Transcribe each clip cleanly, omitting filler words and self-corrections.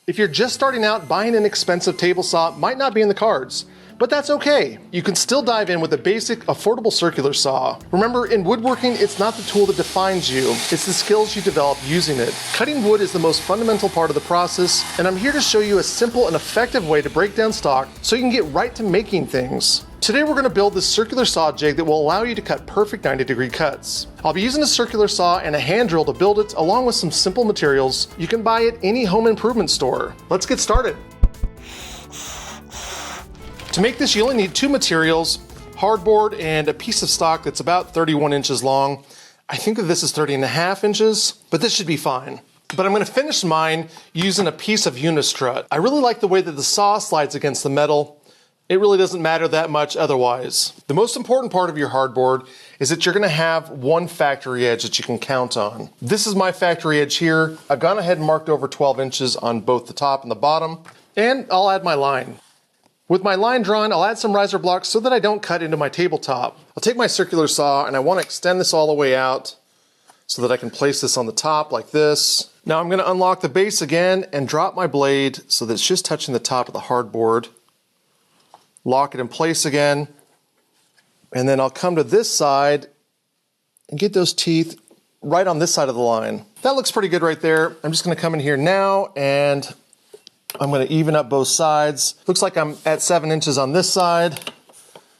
If you're just starting out, buying an expensive table saw might not be in the cards. But that's okay. You can still dive in with a basic, affordable circular saw. Remember, in woodworking, it's not the tool that defines you, it's the skills you develop using it. Cutting wood is the most fundamental part of the process, and I'm here to show you a simple and effective way to break down stock so you can get right to making things. Today we're going to build this circular saw jig that will allow you to cut perfect 90-degree cuts. I'll be using a circular saw and a hand drill to build it, along with some simple materials you can buy at any home improvement store. Let's get started. To make this, you only need two materials, hardboard and a piece of stock that's about 31 inches long. I think that this is 30.5 inches, but this should be fine. But I'm going to finish mine using a piece of Uni-strut. I really like the way that the saw slides against the metal. It really doesn't matter that much otherwise. The most important part of your hardboard is that you're going to have one factory edge that you can count on. This is my factory edge here. I've gone ahead and marked over 12 inches on both the top and the bottom, and I'll add my line. With my line drawn, I'll add some riser blocks so that I don't cut into my tabletop. I'll take my circular saw and I want to extend this all the way out so that I can place this on the top like this. Now I'm going to unlock the base again and drop my blade so that it's just touching the top of the hardboard. Lock it in place again, and then I'll come to this side and get those teeth right on this side of the line. That looks pretty good right there. I'm just going to come in here now and I'm going to even up both sides. Looks like I'm at 7 inches on this side,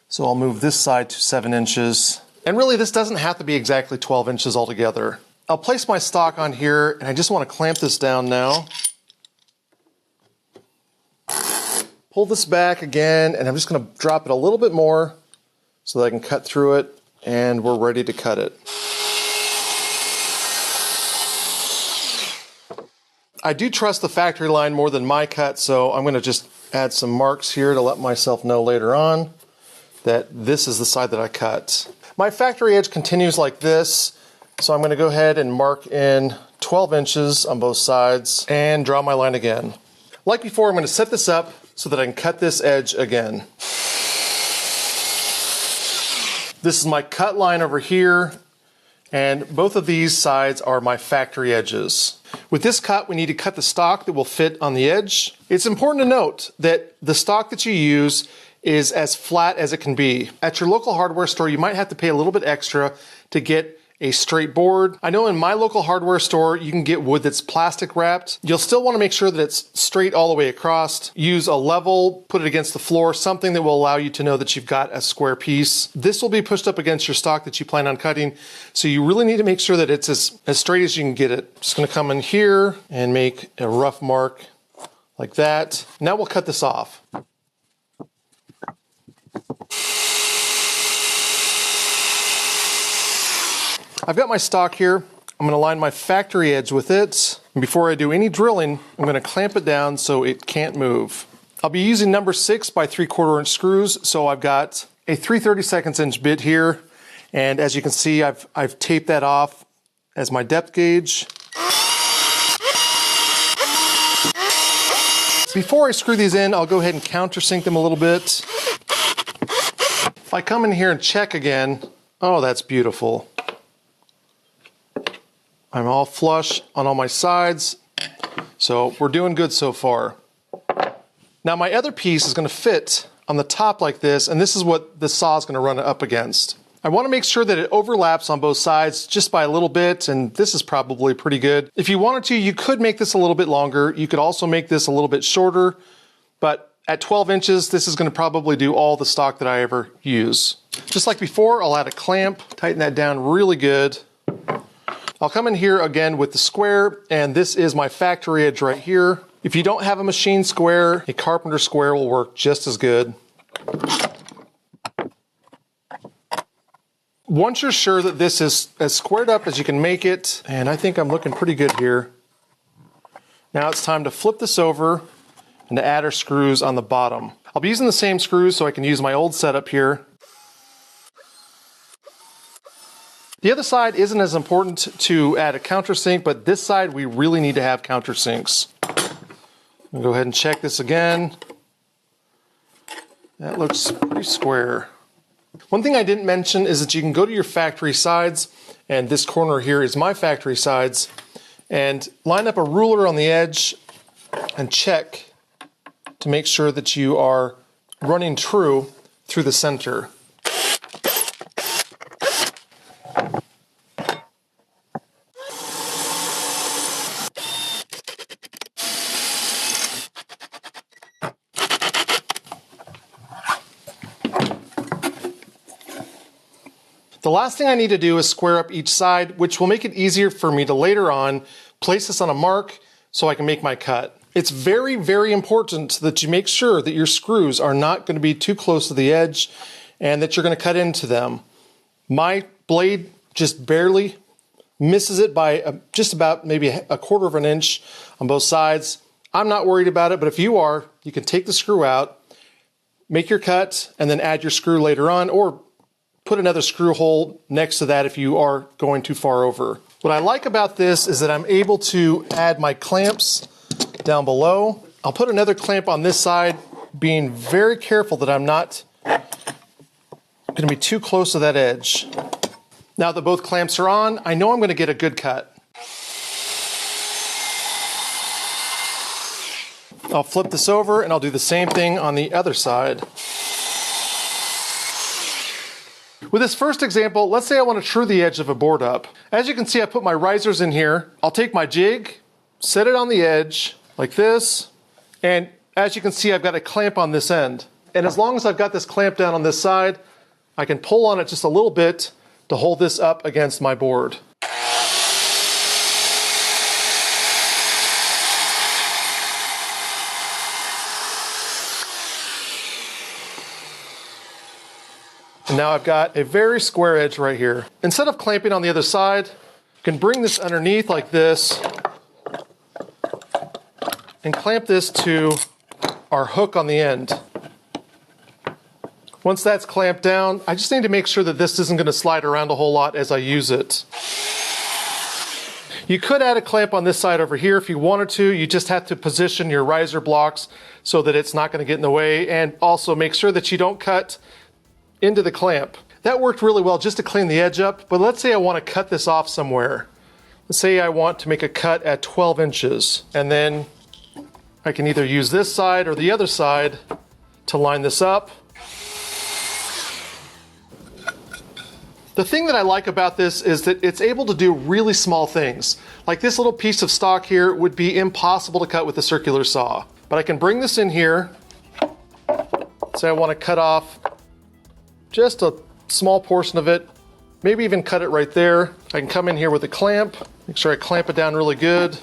so I'll move this side to 7 inches. And really, this doesn't have to be exactly 12 inches altogether. I'll place my stock on here, and I just want to clamp this down now. Pull this back again, and I'm just going to drop it a little bit more so that I can cut through it, and we're ready to cut it. I do trust the factory line more than my cut, so I'm going to just add some marks here to let myself know later on that this is the side that I cut. My factory edge continues like this, so I'm going to go ahead and mark in 12 inches on both sides and draw my line again. Like before, I'm going to set this up so that I can cut this edge again. This is my cut line over here, and both of these sides are my factory edges. With this cut, we need to cut the stock that will fit on the edge. It's important to note that the stock that you use is as flat as it can be. At your local hardware store, you might have to pay a little bit extra to get a straight board. I know in my local hardware store, you can get wood that's plastic wrapped. You'll still want to make sure that it's straight all the way across. Use a level, put it against the floor, something that will allow you to know that you've got a square piece. This will be pushed up against your stock that you plan on cutting, so you really need to make sure that it's as straight as you can get it. Just going to come in here and make a rough mark like that. Now we'll cut this off. I've got my stock here. I'm going to line my factory edge with it. And before I do any drilling, I'm going to clamp it down so it can't move. I'll be using number 6 by 3/4 inch screws. So I've got a 3/32 inch bit here. And as you can see, I've taped that off as my depth gauge. Before I screw these in, I'll go ahead and countersink them a little bit. If I come in here and check again, oh, that's beautiful. I'm all flush on all my sides, so we're doing good so far. Now my other piece is going to fit on the top like this, and this is what the saw is going to run up against. I want to make sure that it overlaps on both sides just by a little bit, and this is probably pretty good. If you wanted to, you could make this a little bit longer. You could also make this a little bit shorter, but at 12 inches, this is going to probably do all the stock that I ever use. Just like before, I'll add a clamp, tighten that down really good. I'll come in here again with the square, and this is my factory edge right here. If you don't have a machine square, a carpenter square will work just as good. Once you're sure that this is as squared up as you can make it, and I think I'm looking pretty good here, now it's time to flip this over and to add our screws on the bottom. I'll be using the same screws so I can use my old setup here. The other side isn't as important to add a countersink, but this side we really need to have countersinks. I'll go ahead and check this again. That looks pretty square. One thing I didn't mention is that you can go to your factory sides, and this corner here is my factory sides, and line up a ruler on the edge and check to make sure that you are running true through the center. The last thing I need to do is square up each side, which will make it easier for me to later on place this on a mark so I can make my cut. It's very, very important that you make sure that your screws are not going to be too close to the edge and that you're going to cut into them. My blade just barely misses it by just about maybe a quarter of an inch on both sides. I'm not worried about it, but if you are, you can take the screw out, make your cut, and then add your screw later on, or put another screw hole next to that if you are going too far over. What I like about this is that I'm able to add my clamps down below. I'll put another clamp on this side, being very careful that I'm not going to be too close to that edge. Now that both clamps are on, I know I'm going to get a good cut. I'll flip this over and I'll do the same thing on the other side. With this first example, let's say I want to true the edge of a board up. As you can see, I put my risers in here. I'll take my jig, set it on the edge like this, and as you can see, I've got a clamp on this end. And as long as I've got this clamp down on this side, I can pull on it just a little bit to hold this up against my board. And now I've got a very square edge right here. Instead of clamping on the other side, you can bring this underneath like this and clamp this to our hook on the end. Once that's clamped down, I just need to make sure that this isn't going to slide around a whole lot as I use it. You could add a clamp on this side over here if you wanted to. You just have to position your riser blocks so that it's not going to get in the way, and also make sure that you don't cut into the clamp. That worked really well just to clean the edge up, but let's say I want to cut this off somewhere. Let's say I want to make a cut at 12 inches, and then I can either use this side or the other side to line this up. The thing that I like about this is that it's able to do really small things. Like this little piece of stock here would be impossible to cut with a circular saw. But I can bring this in here. Say I want to cut off just a small portion of it, maybe even cut it right there. I can come in here with a clamp, make sure I clamp it down really good.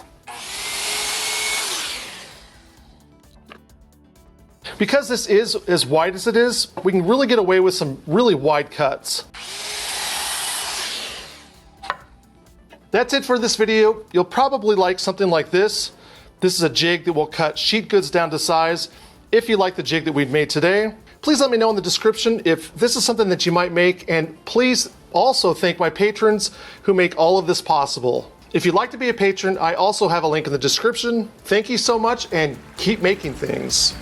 Because this is as wide as it is, we can really get away with some really wide cuts. That's it for this video. You'll probably like something like this. This is a jig that will cut sheet goods down to size. If you like the jig that we've made today, please let me know in the description if this is something that you might make, and please also thank my patrons who make all of this possible. If you'd like to be a patron, I also have a link in the description. Thank you so much, and keep making things.